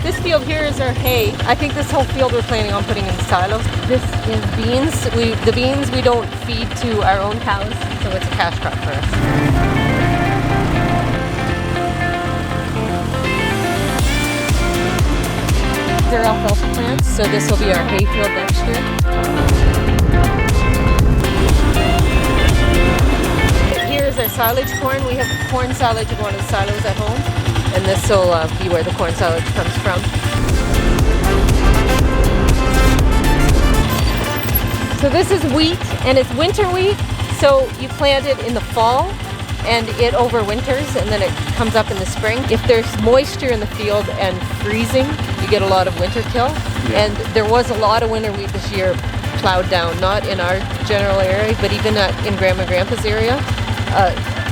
This field here is our hay. I think this whole field we're planning on putting in silos. This is beans. The beans we don't feed to our own cows, so it's a cash crop for us. These are alfalfa plants, so this will be our hay field next year. Here's our silage corn. We have corn silage in one of the silos at home, and this will be where the corn silage comes from. So this is wheat, and it's winter wheat, so you plant it in the fall, and it overwinters, and then it comes up in the spring. If there's moisture in the field and freezing, you get a lot of winter kill. Yeah. And there was a lot of winter wheat this year plowed down, not in our general area, but even in Grandma and Grandpa's area.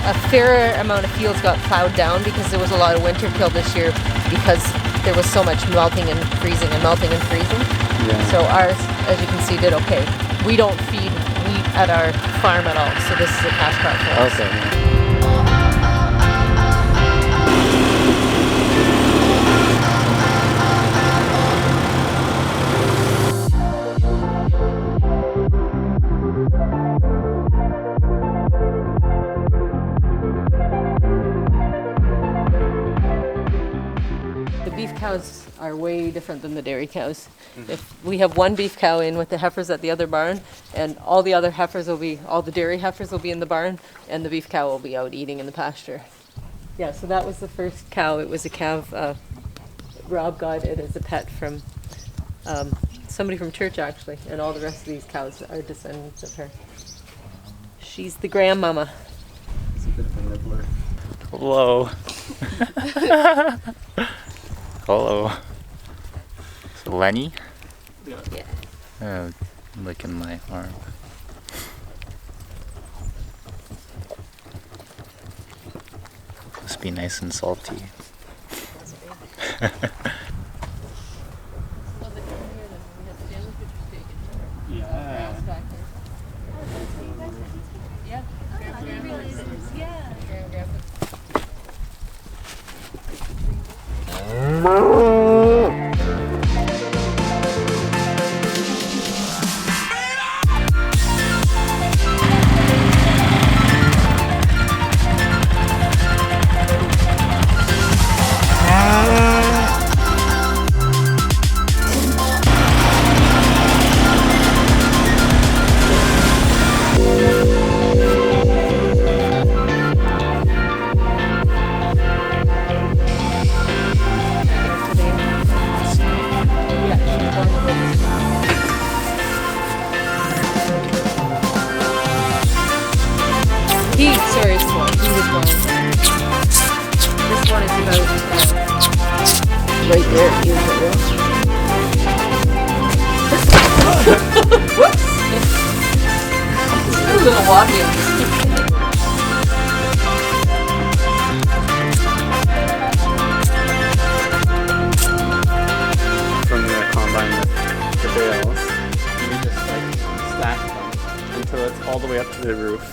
A fair amount of fields got plowed down because there was a lot of winter kill this year because there was so much melting and freezing and melting and freezing. Yeah. So ours, as you can see, did okay. We don't feed wheat at our farm at all, so this is a cash crop for us. Okay. Beef cows are way different than the dairy cows. If we have one beef cow in with the heifers at the other barn, and all the other heifers all the dairy heifers will be in the barn, and the beef cow will be out eating in the pasture. Yeah, so that was the first cow. It was a calf. Rob got it as a pet from somebody from church, actually, and all the rest of these cows are descendants of her. She's the grandmama. Hello. Hello. So Lenny? Yeah. Licking my arm. Must be nice and salty. Sorry, this one. He was wrong. This one is about right there. Here's the wheel. Whoops! It's a little wobbly. From the combine with the bales, and we just like stack them until it's all the way up to the roof.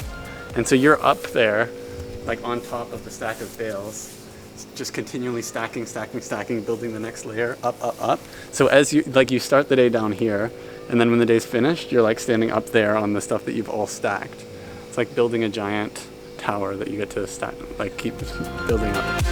And so you're up there, like on top of the stack of bales, just continually stacking, building the next layer up. So as you start the day down here, and then when the day's finished, you're like standing up there on the stuff that you've all stacked. It's like building a giant tower that you get to stack, like keep building up.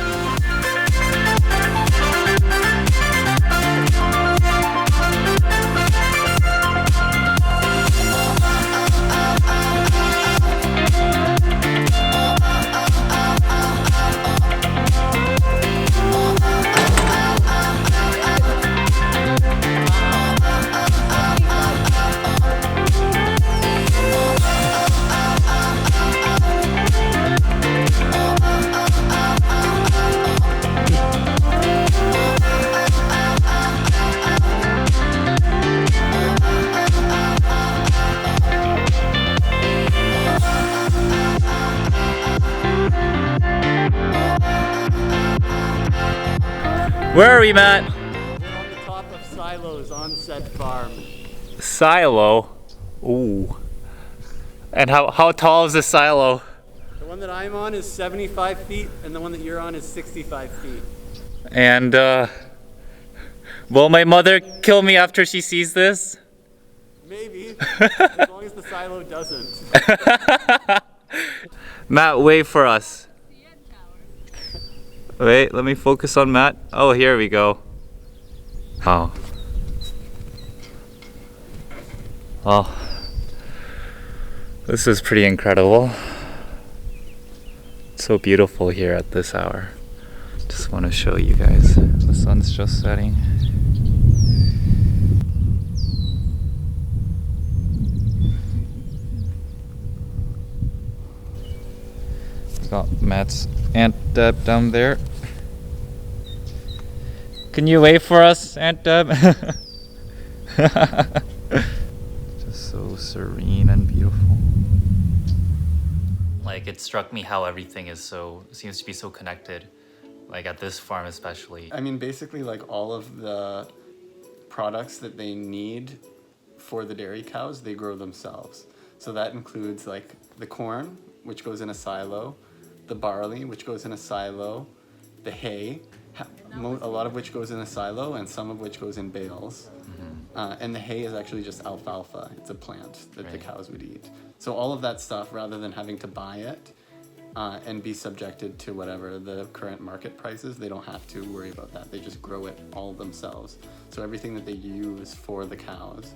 Where are we, Matt? We're on the top of silos on said farm. Silo? Ooh. And how tall is this silo? The one that I'm on is 75 feet, and the one that you're on is 65 feet. And Will my mother kill me after she sees this? Maybe, as long as the silo doesn't. Matt, wave for us. Wait, let me focus on Matt. Oh, here we go. Oh. Oh. This is pretty incredible. It's so beautiful here at this hour. Just want to show you guys. The sun's just setting. Got Matt's Aunt Deb down there. Can you wave for us, Aunt Deb? Just so serene and beautiful. Like, it struck me how everything seems to be so connected. Like at this farm especially. I mean, basically like all of the products that they need for the dairy cows, they grow themselves. So that includes like the corn, which goes in a silo, the barley, which goes in a silo, the hay, a lot of which goes in a silo and some of which goes in bales. And the hay is actually just alfalfa. It's a plant that the cows would eat. So all of that stuff, rather than having to buy it and be subjected to whatever the current market price is, they don't have to worry about that. They just grow it all themselves. So everything that they use for the cows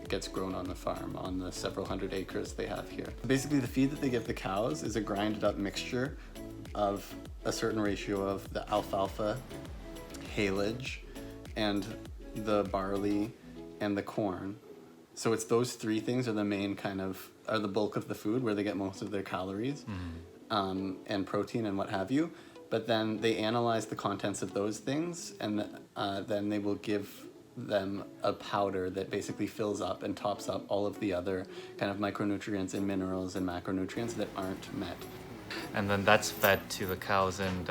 gets grown on the farm, on the several hundred acres they have here. Basically, the feed that they give the cows is a grinded up mixture of a certain ratio of the alfalfa, haylage, and the barley and the corn. So it's those three things are the main are the bulk of the food, where they get most of their calories and protein and what have you. But then they analyze the contents of those things, and then they will give them a powder that basically fills up and tops up all of the other kind of micronutrients and minerals and macronutrients that aren't met. And then that's fed to the cows, and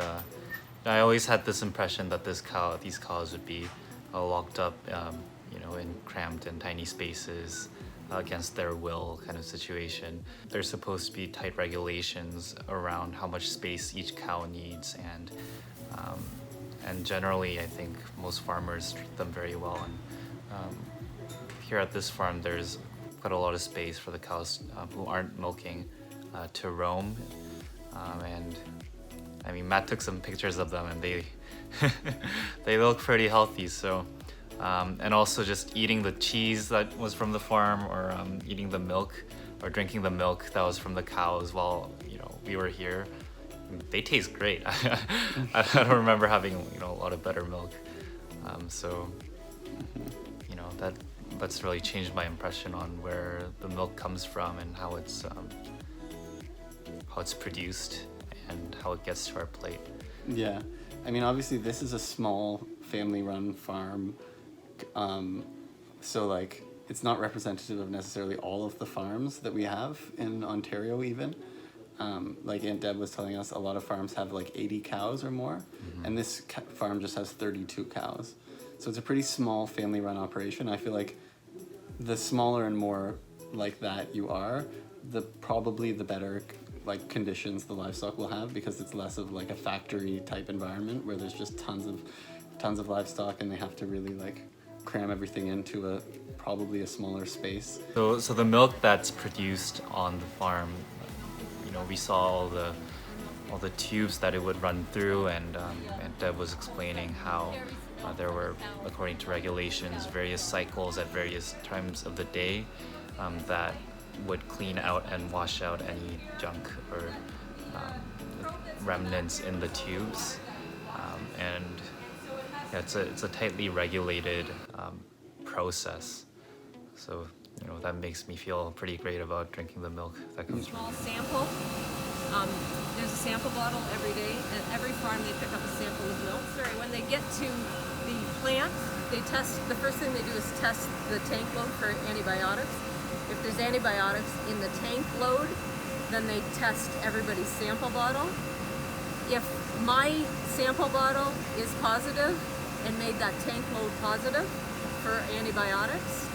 I always had this impression that these cows would be locked up, cramped in tiny spaces against their will kind of situation. There's supposed to be tight regulations around how much space each cow needs, and generally I think most farmers treat them very well. And here at this farm there's quite a lot of space for the cows who aren't milking to roam. And I mean, Matt took some pictures of them, and they look pretty healthy. So, and also just eating the cheese that was from the farm, or eating the milk, or drinking the milk that was from the cows while we were here. They taste great. I don't remember having a lot of better milk. So that's really changed my impression on where the milk comes from and how it's produced and how it gets to our plate. Yeah, I mean, obviously this is a small family-run farm, so like it's not representative of necessarily all of the farms that we have in Ontario even. Like Aunt Deb was telling us, a lot of farms have like 80 cows or more, and this farm just has 32 cows. So it's a pretty small family-run operation. I feel like the smaller and more like that you are, probably the better like conditions the livestock will have, because it's less of like a factory type environment where there's just tons of livestock and they have to really like cram everything into probably a smaller space. So the milk that's produced on the farm, we saw all the tubes that it would run through, and Deb was explaining how there were, according to regulations, various cycles at various times of the day that would clean out and wash out any junk or remnants in the tubes, and it's a tightly regulated process. So that makes me feel pretty great about drinking the milk that comes from Small sample. There's a sample bottle every day, and every farm they pick up a sample of milk. When they get to the plant, they test. The first thing they do is test the tank load for antibiotics. If there's antibiotics in the tank load, then they test everybody's sample bottle. If my sample bottle is positive and made that tank load positive for antibiotics,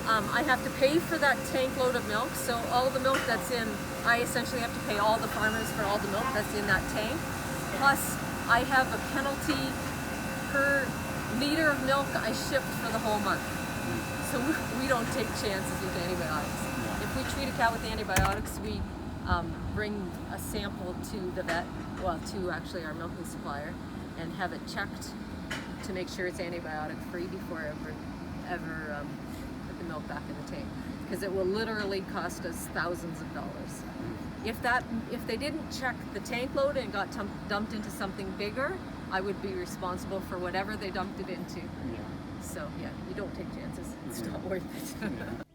I have to pay for that tank load of milk. So all the milk that's in, I essentially have to pay all the farmers for all the milk that's in that tank. Plus, I have a penalty per liter of milk I shipped for the whole month. So we don't take chances with antibiotics. If we treat a cow with antibiotics, we bring a sample to the vet, well, to actually our milking supplier, and have it checked to make sure it's antibiotic free before I ever put the milk back in the tank, because it will literally cost us thousands of dollars. If they didn't check the tank load and got dumped into something bigger, I would be responsible for whatever they dumped it into. So yeah, you don't take chances. It's not worth it.